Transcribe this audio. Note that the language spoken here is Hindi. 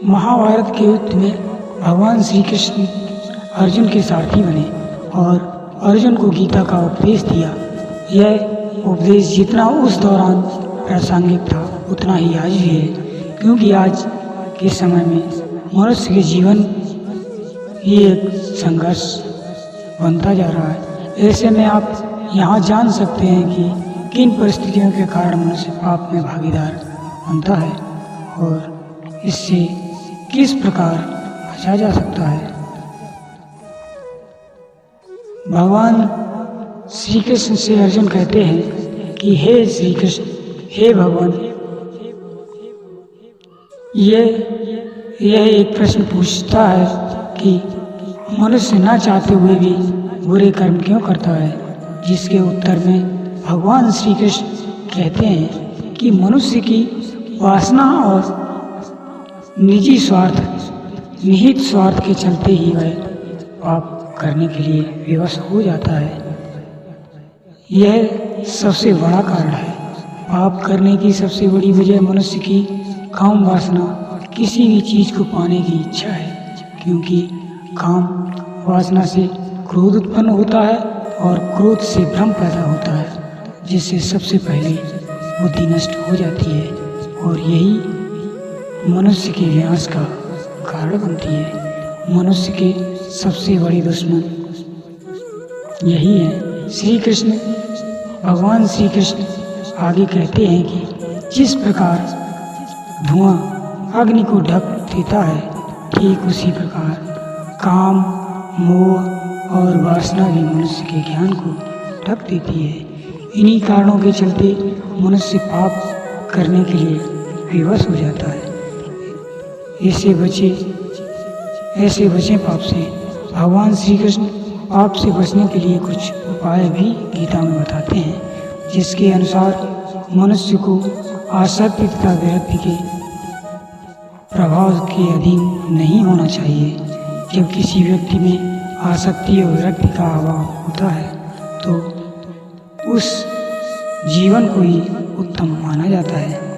महाभारत के युद्ध में भगवान श्री कृष्ण अर्जुन के सारथी बने और अर्जुन को गीता का उपदेश दिया। यह उपदेश जितना उस दौरान प्रासंगिक था उतना ही आज भी है, क्योंकि आज के समय में मनुष्य के जीवन ही एक संघर्ष बनता जा रहा है। ऐसे में आप यहाँ जान सकते हैं कि किन परिस्थितियों के कारण मनुष्य पाप में भागीदार बनता है और इससे किस प्रकार बचा जा सकता है। भगवान श्री कृष्ण से अर्जुन कहते हैं कि हे श्री कृष्ण, हे भगवान, यह एक प्रश्न पूछता है कि मनुष्य न चाहते हुए भी बुरे कर्म क्यों करता है, जिसके उत्तर में भगवान श्री कृष्ण कहते हैं कि मनुष्य की वासना और निजी स्वार्थ, निहित स्वार्थ के चलते ही वह पाप करने के लिए विवश हो जाता है। यह सबसे बड़ा कारण है। पाप करने की सबसे बड़ी वजह मनुष्य की काम वासना, किसी भी चीज़ को पाने की इच्छा है, क्योंकि काम वासना से क्रोध उत्पन्न होता है और क्रोध से भ्रम पैदा होता है, जिससे सबसे पहले बुद्धि नष्ट हो जाती है और यही मनुष्य के विनाश का कारण बनती है। मनुष्य के सबसे बड़ी दुश्मन यही है। श्री कृष्ण, भगवान श्री कृष्ण आगे कहते हैं कि जिस प्रकार धुआं अग्नि को ढक देता है, ठीक उसी प्रकार काम, मोह और वासना भी मनुष्य के ज्ञान को ढक देती है। इन्हीं कारणों के चलते मनुष्य पाप करने के लिए विवश हो जाता है। ऐसे बचे पाप से। भगवान श्री कृष्ण पाप से बचने के लिए कुछ उपाय भी गीता में बताते हैं, जिसके अनुसार मनुष्य को आसक्ति तथा विरक्ति के प्रभाव के अधीन नहीं होना चाहिए। जब किसी व्यक्ति में आसक्ति और विरक्ति का अभाव होता है तो उस जीवन को ही उत्तम माना जाता है।